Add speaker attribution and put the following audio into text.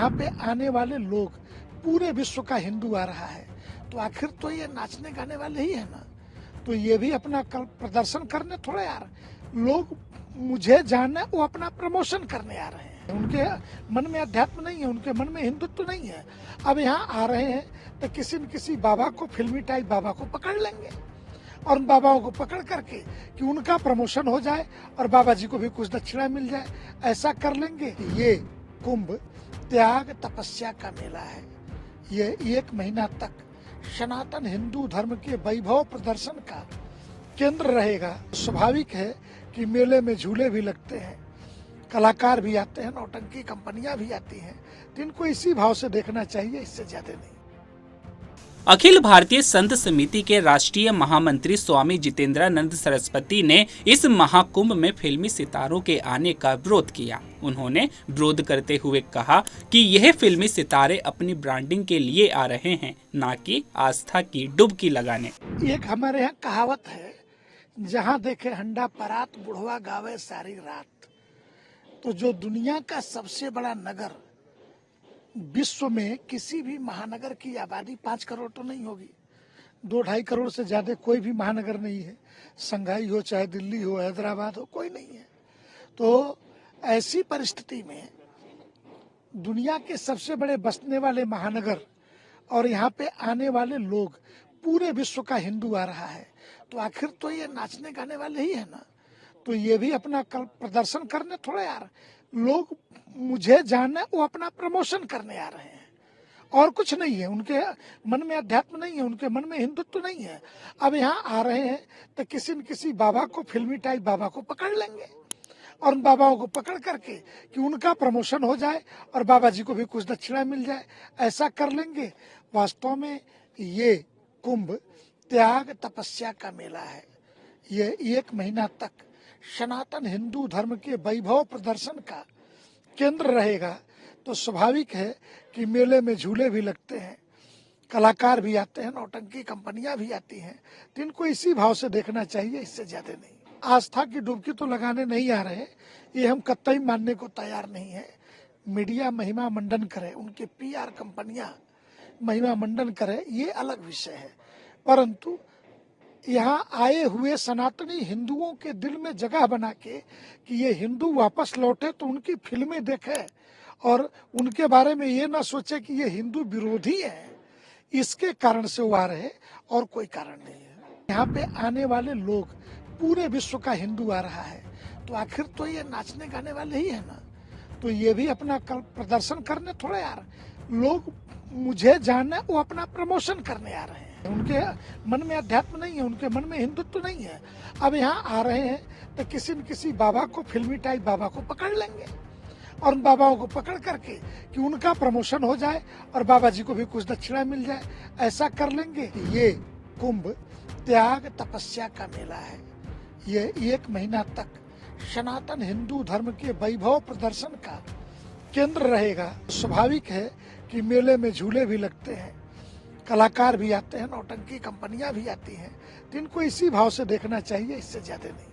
Speaker 1: यहाँ पे आने वाले लोग पूरे विश्व का हिंदू आ रहा है, तो आखिर तो ये नाचने गाने वाले ही है ना। तो ये भी अपना प्रदर्शन करने थोड़े आ रहे लोग, मुझे जानना, वो अपना प्रमोशन करने आ रहे हैं। उनके मन में अध्यात्म नहीं है, उनके मन में हिंदुत्व नहीं है। अब यहाँ आ रहे हैं तो किसी न किसी बाबा को, फिल्मी टाइप बाबा को पकड़ लेंगे और उन बाबाओं को पकड़ करके कि उनका प्रमोशन हो जाए और बाबा जी को भी कुछ दक्षिणा मिल जाए, ऐसा कर लेंगे। ये कुंभ त्याग तपस्या का मेला है। ये 1 महीना तक सनातन हिंदू धर्म के वैभव प्रदर्शन का केंद्र रहेगा। स्वाभाविक है कि मेले में झूले भी लगते हैं, कलाकार भी आते हैं, नौटंकी कंपनियां भी आती हैं, तो इनको इसी भाव से देखना चाहिए, इससे ज्यादा नहीं।
Speaker 2: अखिल भारतीय संत समिति के राष्ट्रीय महामंत्री स्वामी जितेंद्रानंद सरस्वती ने इस महाकुंभ में फिल्मी सितारों के आने का विरोध किया। उन्होंने विरोध करते हुए कहा कि यह फिल्मी सितारे अपनी ब्रांडिंग के लिए आ रहे हैं, ना कि आस्था की डुबकी लगाने।
Speaker 1: एक हमारे यहाँ कहावत है, जहाँ देखे हंडा परात बुढ़वा गावे सारी रात। तो जो दुनिया का सबसे बड़ा नगर, विश्व में किसी भी महानगर की आबादी 5 करोड़ तो नहीं होगी, 2-2.5 करोड़ से ज्यादा कोई भी महानगर नहीं है। शंघाई हो, चाहे दिल्ली हो, हैदराबाद हो, कोई नहीं है। तो ऐसी परिस्थिति में दुनिया के सबसे बड़े बसने वाले महानगर और यहाँ पे आने वाले लोग, पूरे विश्व का हिंदू आ रहा है, तो आखिर तो ये नाचने गाने वाले ही है ना। तो ये भी अपना प्रदर्शन करने थोड़े आ रहे लोग, मुझे जानना, वो अपना प्रमोशन करने आ रहे हैं और कुछ नहीं है। उनके मन में अध्यात्म नहीं है, उनके मन में हिंदुत्व नहीं है। अब यहाँ आ रहे हैं तो किसी न किसी बाबा को, फिल्मी टाइप बाबा को पकड़ लेंगे और उन बाबाओं को पकड़ करके कि उनका प्रमोशन हो जाए और बाबा जी को भी कुछ दक्षिणा मिल जाए, ऐसा कर लेंगे। वास्तव में ये कुंभ त्याग तपस्या का मेला है। ये 1 महीना तक सनातन हिंदू धर्म के वैभव प्रदर्शन का केंद्र रहेगा। तो स्वाभाविक है कि मेले में झूले भी लगते हैं, कलाकार भी आते हैं, नौटंकी कंपनियां भी आती हैं, तो इनको इसी भाव से देखना चाहिए, इससे ज्यादा नहीं। आस्था की डुबकी तो लगाने नहीं आ रहे, ये हम कतई मानने को तैयार नहीं है। मीडिया महिमा मंडन करे, उनके PR कंपनियां महिमा मंडन करे, ये अलग विषय है। परंतु यहाँ आए हुए सनातनी हिंदुओं के दिल में जगह बना के कि ये हिंदू वापस लौटे तो उनकी फिल्में देखे और उनके बारे में ये ना सोचे कि ये हिंदू विरोधी है, इसके कारण से वो आ रहे, और कोई कारण नहीं है। यहाँ पे आने वाले लोग, पूरे विश्व का हिंदू आ रहा है, तो आखिर तो ये नाचने गाने वाले ही है ना। तो ये भी अपना प्रदर्शन करने थोड़े आ रहे लोग, मुझे जानना, वो अपना प्रमोशन करने आ रहे हैं। उनके मन में अध्यात्म नहीं है, उनके मन में हिंदुत्व नहीं है। अब यहाँ आ रहे हैं तो किसी न किसी बाबा को, फिल्मी टाइप बाबा को पकड़ लेंगे और उन बाबाओं को पकड़ करके कि उनका प्रमोशन हो जाए और बाबा जी को भी कुछ दक्षिणा मिल जाए, ऐसा कर लेंगे। ये कुंभ त्याग तपस्या का मेला है। ये 1 महीना तक सनातन हिंदू धर्म के वैभव प्रदर्शन का केंद्र रहेगा। स्वाभाविक है कि मेले में झूले भी लगते हैं, कलाकार भी आते हैं, नौटंकी कंपनियां भी आती हैं, तो इनको इसी भाव से देखना चाहिए, इससे ज्यादा नहीं।